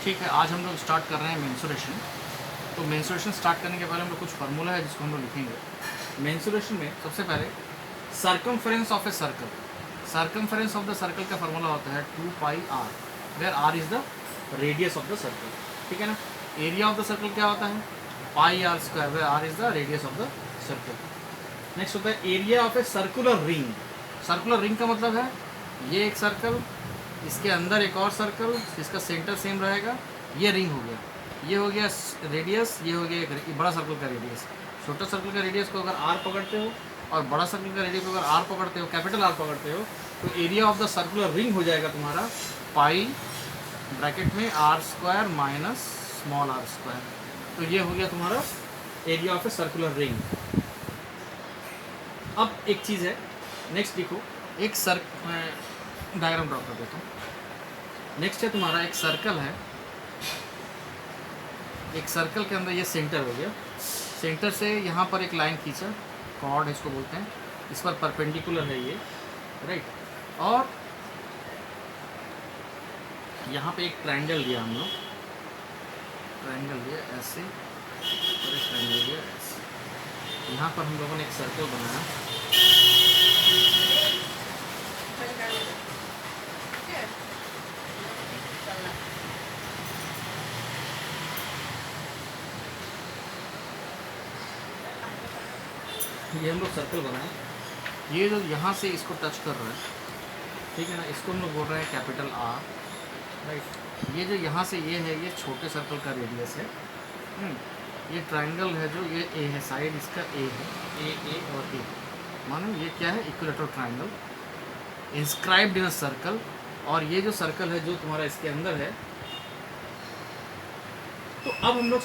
ठीक है, आज हम लोग स्टार्ट कर रहे हैं मेंसुरेशन। तो मेंसुरेशन स्टार्ट करने के पहले हम लोग कुछ फार्मूला है जिसको हम लोग लिखेंगे। मेंसुरेशन में सबसे पहले circumference of a circle, circumference of the circle का फार्मूला होता है 2 pi R, where R is the radius of the circle. ठीक है ना। एरिया ऑफ द सर्कल क्या होता है? Pi are square, where R is the radius of the circle. Next होता है area of a circular ring. Circular ring का मतलब है ये एक सर्कल, इसके अंदर एक और सर्कल जिसका सेंटर सेम रहेगा, ये रिंग हो गया। ये हो गया रेडियस, ये हो गया एक बड़ा सर्कल का रेडियस। छोटा सर्कल का रेडियस को अगर आर पकड़ते हो और बड़ा सर्कल का रेडियस को अगर आर पकड़ते हो, कैपिटल आर पकड़ते हो, तो area of the circular ring हो जाएगा तुम्हारा पाई ब्रैकेट में r square minus small r square. तो ये हो गया तुम्हारा area of a circular ring. अब एक चीज़ है, नेक्स्ट देखो, एक डायग्राम ड्रॉ कर देता हूँ। नेक्स्ट है तुम्हारा एक सर्कल है, एक सर्कल के अंदर ये सेंटर हो गया। सेंटर से यहाँ पर एक लाइन खींचा, कॉर्ड इसको बोलते हैं, इस पर परपेंडिकुलर है ये, राइट। और यहाँ पे एक ट्रायंगल लिया हम लोग, ट्रायंगल लिया ऐसे और एक ट्रायंगल लिया ऐसे। यहाँ पर हम लोगों ने एक सर्कल बनाया। ये हम लोग सर्कल बनाए, ये जो यहाँ से इसको टच कर रहा है, ठीक है ना, इसको हम लोग बोल रहे हैं कैपिटल आर, राइट। ये जो यहाँ से ये है, ये छोटे सर्कल का रेडियस है। ये ट्रायंगल है जो ये ए है, साइड इसका ए है, ए और ए, मानो ये क्या है, equilateral triangle inscribed in a circle. और ये जो सर्कल है जो तुम्हारा इसके अंदर है, तो अब हम लोग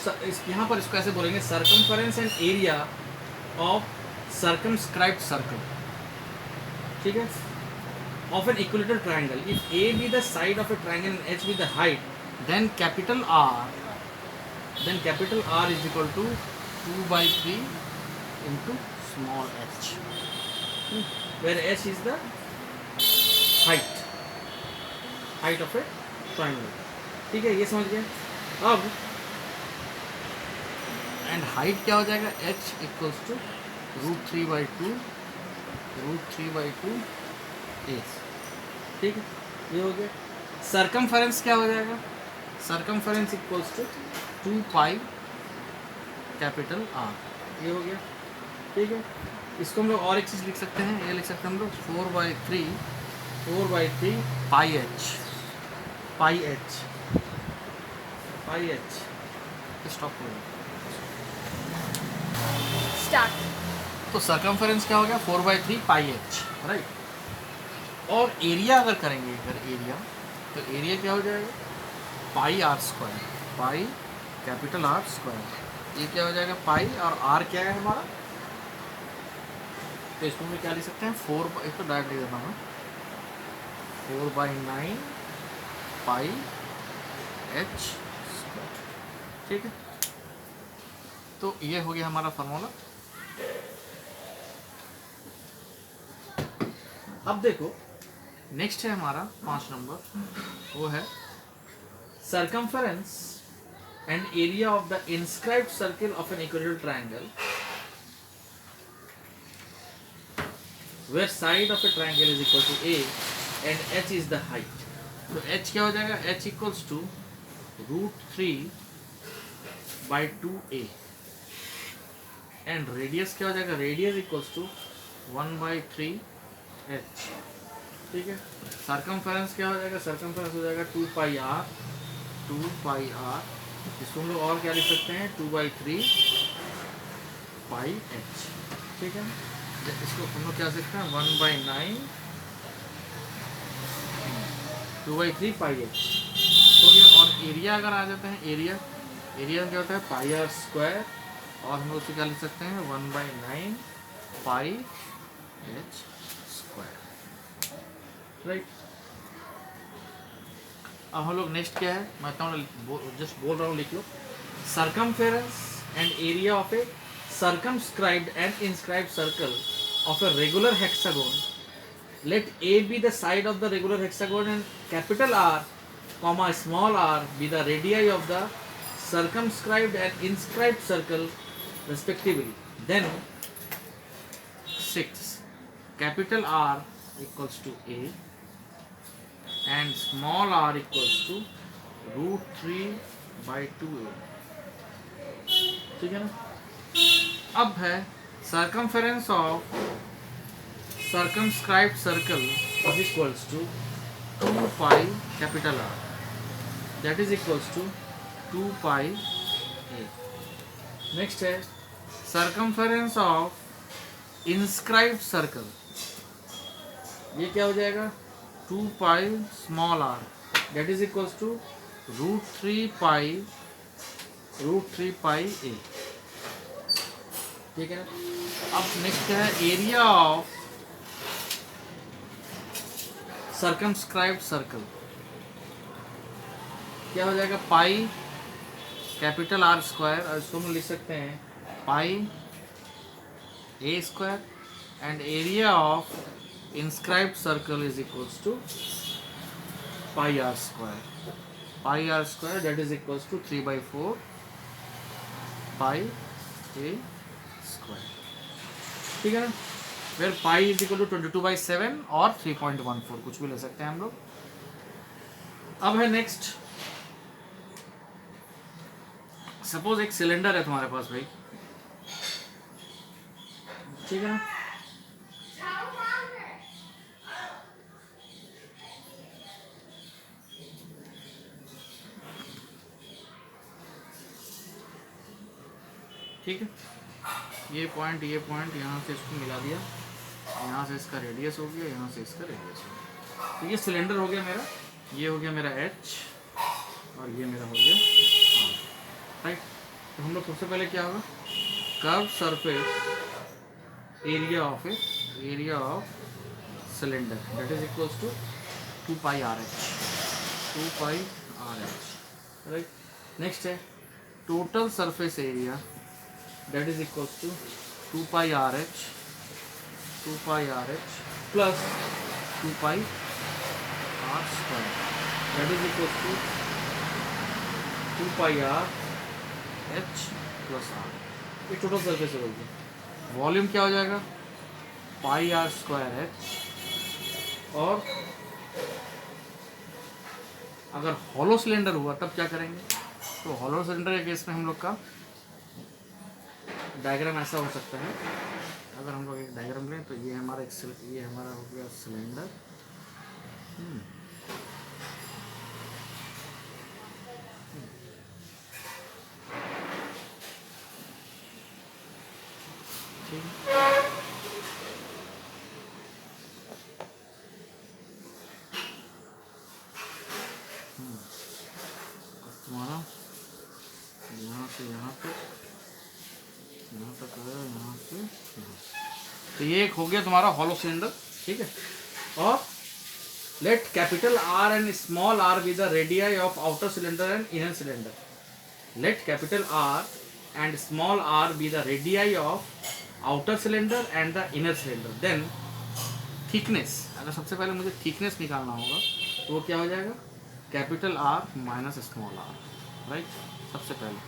यहाँ पर इसको ऐसे बोलेंगे, circumference and area of circumscribed circle, ठीक है, of an equilateral triangle. If A be the side of a triangle and H be the height, then capital R is equal to 2 by 3 into small h, where h is the height of a triangle. ठीक है, ये समझ गए। अब and height क्या हो जाएगा, h equals to √3 by 2 a, ठीक है, ये हो गया। सर्कमफेरेंस क्या हो जाएगा, circumference equals to 2 pi capital r, ये हो गया। ठीक है, इसको हम लोग और एक चीज़ लिख सकते हैं, ये लिख सकते हैं हम लोग 4 by 3 पाई एच। स्टॉप करो, स्टार्ट। तो सर्कमफेरेंस क्या हो गया, 4 by 3 पाई एच, राइट। और एरिया अगर करेंगे, अगर एरिया, तो एरिया क्या हो जाएगा, pi are square, pi capital are square. ये क्या हो जाएगा, पाई, और आर क्या है हमारा, तो इसको हम क्या लिख सकते हैं, 4, इसको डायरेक्ट लिख देता हूँ, 4 by 9 पाई एच स्क्वायर, ठीक है। तो ये हो गया हमारा फार्मूला। अब देखो, नेक्स्ट है हमारा 5 नंबर, वो है circumference and area of the inscribed circle of an equilateral triangle, where side of a triangle is equal to a and h is the height. तो h क्या हो जाएगा, h equals to √3 by 2a, and radius क्या हो जाएगा, radius equals to 1 by 3 h, ठीक है। Circumference क्या हो जाएगा, सर्कमफेरेंस हो जाएगा 2 पाई आर, इसको हम लोग और क्या लिख सकते हैं, 2 by 3 पाई h, ठीक है। इसको हम लोग क्या लिख सकते हैं, 1 by 9 2 by 3 पाई h, तो ये। और एरिया अगर आ जाते हैं, एरिया क्या होता है, पाई आर स्क्वायर, और हम लोग उसको क्या लिख सकते हैं, 1 by 9 pi h square, right. अब हम लोग नेक्स्ट क्या है, मैं जस्ट बोल रहा हूँ, लिख लो। Circumference and area of a circumscribed and inscribed circle of a regular hexagon, let A be the side of the regular hexagon and capital R comma small r be the radii of the circumscribed and inscribed circle respectively. Then 6. Capital R equals to A and small r equals to root 3 by 2A. ठीक है ना. अब है circumference of circumscribed circle is equals to 2 pi capital R, that is equals to 2 pi A. Next है circumference of inscribed circle, ये क्या हो जाएगा 2 pi small r, that is equals to root 3 pi A. ठीक है ना. अब next है एरिया ऑफ सर्कमस्क्राइब्ड सर्कल, क्या हो जाएगा पाई कैपिटल आर स्क्वायर, और इसको हम लिख सकते हैं pi A square, and area of inscribed circle is equals to pi are square, that is equals to 3/4 pi A square. ठीक है ना. फिर पाई इज इक्वल टू 22/7 और 3.14, कुछ भी ले सकते हैं हम लोग. अब है नेक्स्ट, सपोज एक सिलेंडर है तुम्हारे पास भाई, ठीक है ना. ठीक है, ये पॉइंट यहाँ से इसको मिला दिया, यहाँ से इसका रेडियस हो गया, यहाँ से इसका रेडियस हो गया. तो ये सिलेंडर हो गया मेरा, ये हो गया मेरा H और ये मेरा हो गया R, राइट. तो हम लोग सबसे पहले क्या होगा, curve surface area of cylinder, that is equals to 2 pi RH, right. Next है total surface area, that is equals to 2 pi RH plus 2 pi R square, that is equals to 2 pi R H plus R. ये total surface हो गई. Volume क्या हो जाएगा pi are square H, और अगर hollow cylinder हुआ तब क्या करेंगे, तो हॉलो सिलेंडर के केस में हम लोग का डायग्राम ऐसा हो सकता है. अगर हम लोग एक डायग्राम लें तो ये हमारा ये हमारा हो गया सिलेंडर, तुम्हारा यहाँ से यहाँ तक, यहाँ तक आया, यहाँ से यहाँ. तो ये एक हो गया तुम्हारा हॉलो सिलेंडर. ठीक है. और let capital R and small r be the radii of outer cylinder and inner cylinder. Let capital R and small r be the radii of outer cylinder and the inner cylinder. Then thickness, अगर सबसे पहले मुझे thickness निकालना होगा तो वो क्या हो जाएगा capital R minus small r, right. सबसे पहले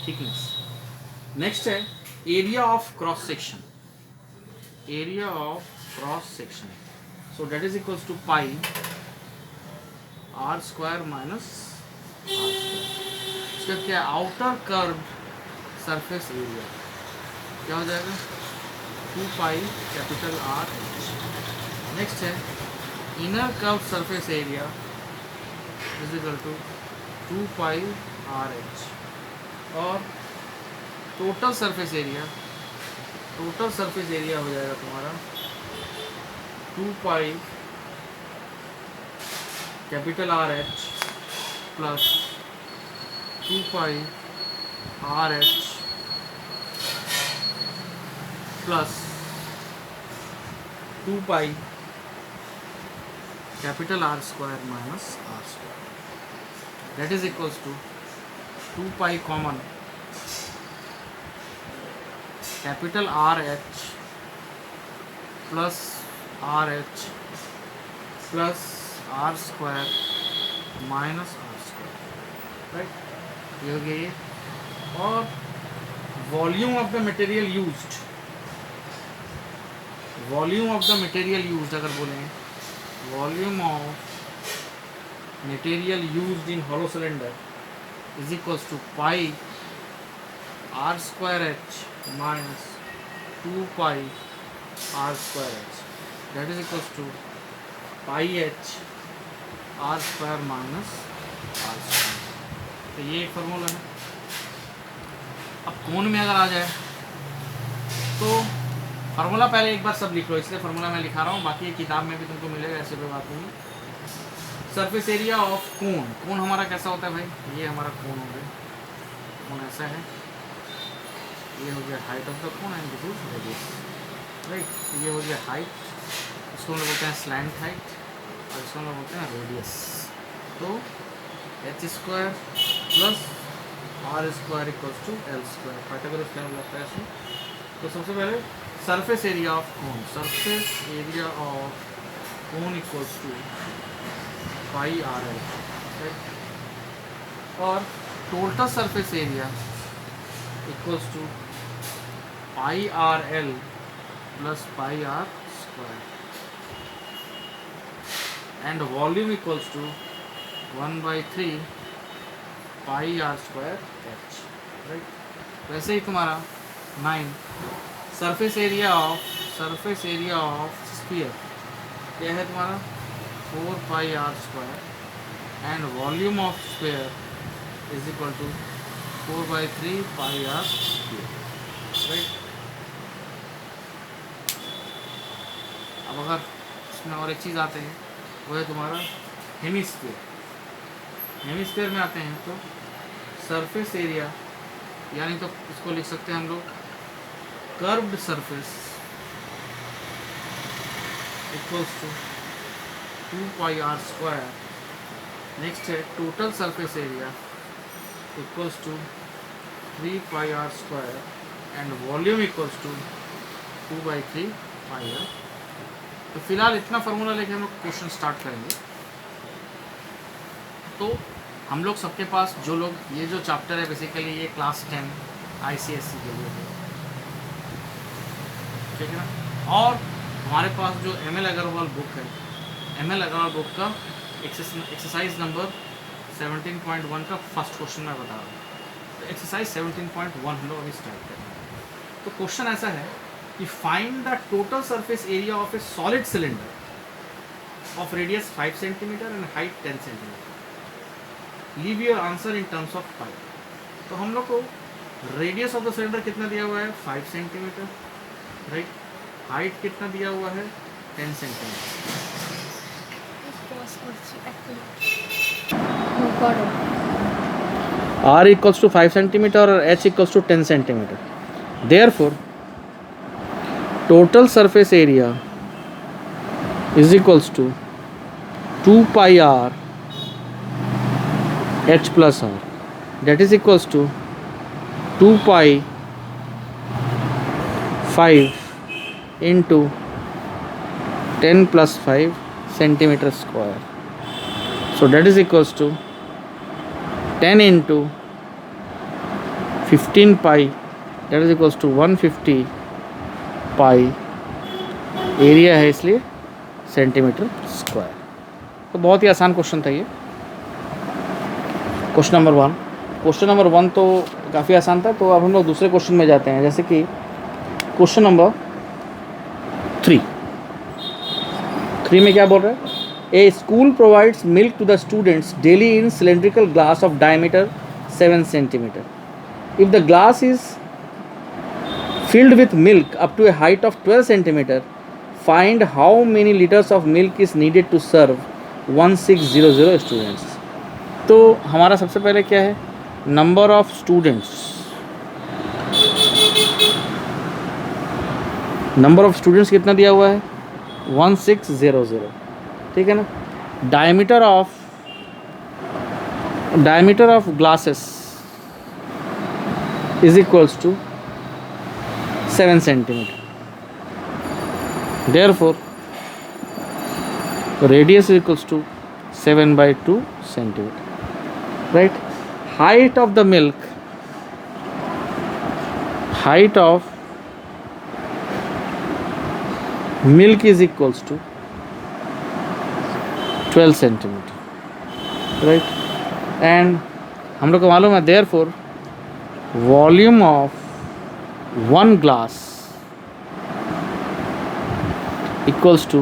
थिकनेस. नेक्स्ट है area of cross section, so that is equals to pi are square minus r square. इसका क्या आउटर कर्व सरफेस एरिया क्या हो जाएगा 2 पाई कैपिटल आर. नेक्स्ट है inner curve surface area is equal to 2 pi r h, और total surface area हो जाएगा तुम्हारा 2 पाई capital r h plus 2 pi r h plus 2 pi capital are square minus r square, that is equals to 2 pi common capital r h plus r h plus are square minus r square, right. ये हो गया ये। और volume of the material used, volume of the material used अगर बोलें, volume of material used in hollow cylinder is equals to pi are square h minus 2 pi are square h, that is equals to pi h r square minus r square. तो ये एक formula है। अब कोण में अगर आ जाए तो फार्मूला पहले एक बार सब लिख लो, इसलिए फार्मूला मैं लिखा रहा हूँ, बाकी किताब में भी तुमको मिलेगा, ऐसे कोई बात नहीं। सरफेस एरिया ऑफ कोण, कोण हमारा कैसा होता है भाई, ये हमारा कोण हो गया, कोण ऐसा है, ये हो गया हाइट ऑफ द कोण and this is radius, right. ये हो गया हाइट, इसको हम लोग बोलते हैं स्लैंट हाइट, और इसको हम लोग बोलते हैं रेडियस। तो H square plus are square equals to L square, Pythagoras theorem लगता है इसमें। तो सबसे पहले surface area of cone, surface area of cone equals to pi R L, right. और total surface area equals to pi R L plus pi are square, and volume equals to 1/3 pi are square H, right. वैसे ही तुम्हारा 9 surface area of sphere क्या है तुम्हारा 4 pi are square, and volume of sphere is equal to 4/3 pi are square, right. अब अगर इसमें और एक चीज़ आते हैं, वो है तुम्हारा हेमिस्फीयर। हेमिस्फीयर में आते हैं तो सरफेस एरिया, यानी तो इसको लिख सकते हैं हम लोग curved surface equals to 2 pi are square. Next है total surface area equals to 3 pi are square, and volume equals to 2/3 pi R. तो फिलहाल इतना फार्मूला लेके हम लोग क्वेश्चन स्टार्ट करेंगे। तो हम लोग सबके पास जो लोग ये जो चैप्टर है बेसिकली ये क्लास 10 ICSE के लिए है, ठीक है ना। और हमारे पास जो ML अग्रवाल बुक है, ML अग्रवाल बुक का एक्सरसाइज नंबर 17.1 का फर्स्ट क्वेश्चन मैं बता रहा हूँ। तो एक्सरसाइज 17.1 हम लोग अभी स्टार्ट करेंगे। तो क्वेश्चन ऐसा है कि find the total surface area of a solid cylinder of radius 5 centimetre and height 10 centimetre. Leave your answer in terms of pi. तो हम लोग को रेडियस ऑफ द सिलेंडर कितना दिया हुआ है 5 सेंटीमीटर, राइट। हाइट कितना दिया हुआ है 10 centimetre. R equals to 5 centimetre और H equals to 10 centimetre. Therefore total surface area is equals to 2 pi R H plus R, that is equals to 2 pi 5 into 10 plus 5 centimeter square. So that is equals to 10 into 15 pi, that is equals to 150 pi, area है इसलिए centimetre square. तो बहुत ही आसान question था ये, question number 1। Question number 1 तो काफ़ी आसान था। तो अब हम लोग दूसरे क्वेश्चन में जाते हैं, जैसे कि क्वेश्चन नंबर 3 में क्या बोल रहा है, a school provides milk to the students daily in cylindrical glass of diameter 7 centimetre. If the glass is filled with milk up to a height of 12 centimeter, find how many liters of milk is needed to serve 1600 students। तो हमारा सबसे पहले क्या है, number of students, number of students कितना दिया हुआ है 1600, ठीक है ना। Diameter of glasses is equals to 7 centimeter. Therefore, radius is equals to 7/2 centimeter. Right? Height of the milk, height of milk is equals to 12 centimeter. Right? And हम लोग को मालूम है therefore volume of one glass equals to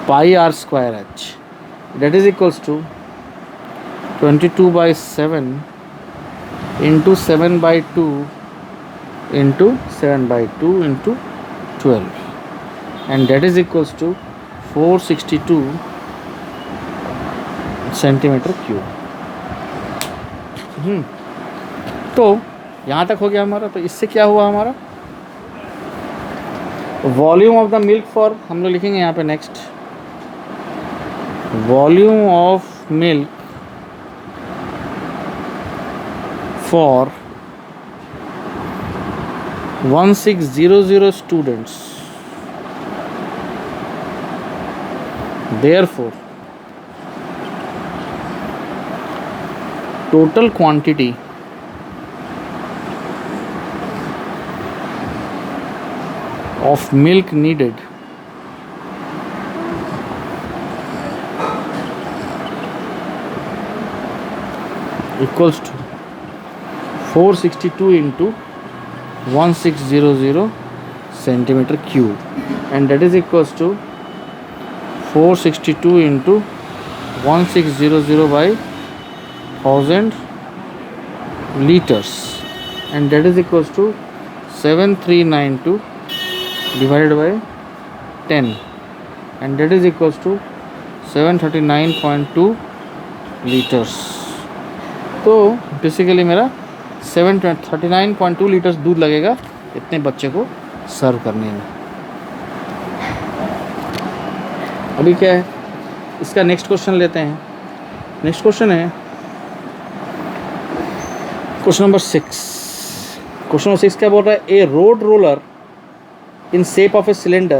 pi r square h, that is equals to 22/7 into 7/2 into 7/2 into 12, and that is equals to 462 centimetre cube. तो यहाँ तक हो गया हमारा. तो इससे क्या हुआ हमारा volume of the milk for, हम लोग लिखेंगे यहाँ पे next, volume of milk for 1600 students, therefore total quantity of milk needed equals to 462 into 1600 centimeter cube, and that is equals to 462 into 1600 by 1000 liters, and that is equals to 7392 divided by 10, and that is equals to 739.2 liters. तो basically मेरा 739.2 litres दूध लगेगा इतने बच्चे को सर्व करने में. अभी क्या है इसका नेक्स्ट क्वेश्चन लेते हैं. नेक्स्ट क्वेश्चन है क्वेश्चन नंबर 6. क्वेश्चन नंबर 6 क्या बोल रहा है? A road roller in shape of a cylinder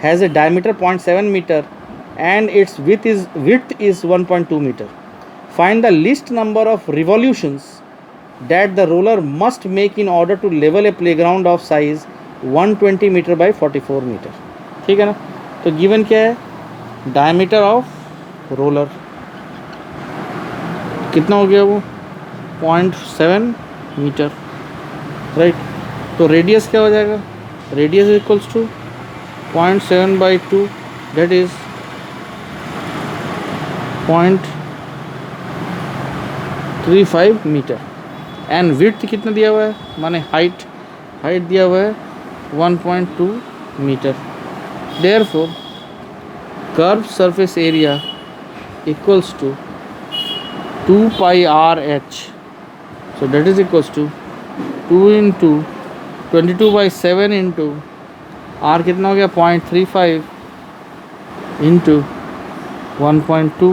has a diameter 0.7 meter and its width is 1.2 meter. Find the least number of revolutions that the roller must make in order to level a playground of size 120 meter by 44 meter. ठीक है ना. तो given क्या है? Diameter of roller कितना हो गया वो 0.7 मीटर. राइट. तो रेडियस क्या हो जाएगा? Radius is equals to 0.7/2, that is 0.35 metre. And width कितना दिया हुआ है, माने हाइट दिया हुआ है 1.2 metre. Therefore curve surface area equals to 2 pi r h, so that is equals to 2 into 22/7 into are कितना हो गया 0.35 इंटू 1.2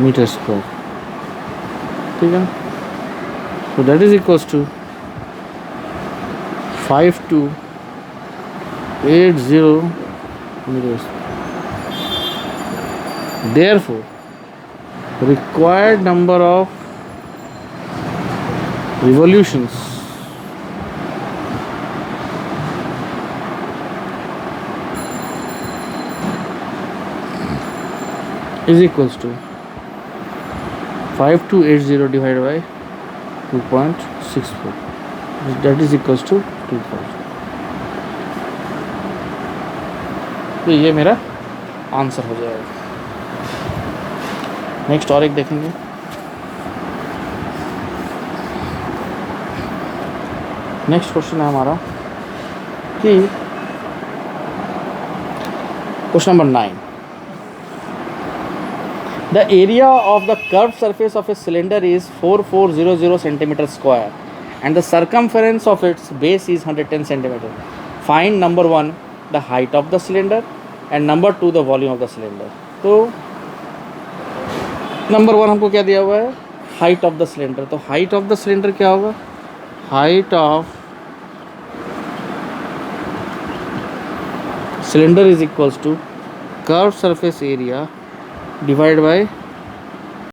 मीटर स्क्वायर. ठीक है. तो that is equals to 5280 metre. Therefore required number of revolutions is equals to 5280 divided by 2.64, that is equals to 2000. तो ये मेरा answer हो जाएगा. नेक्स्ट और एक देखेंगे. नेक्स्ट क्वेश्चन है हमारा कि question number 9. The area of the curved surface of a cylinder is 4400 centimeter square and the circumference of its base is 110 centimeter. Find number 1 the height of the cylinder and number 2 the volume of the cylinder. तो number 1 हमको क्या दिया हुआ है? Height of the cylinder. तो height of the cylinder क्या होगा? Height of cylinder is equals to curve surface area divide bye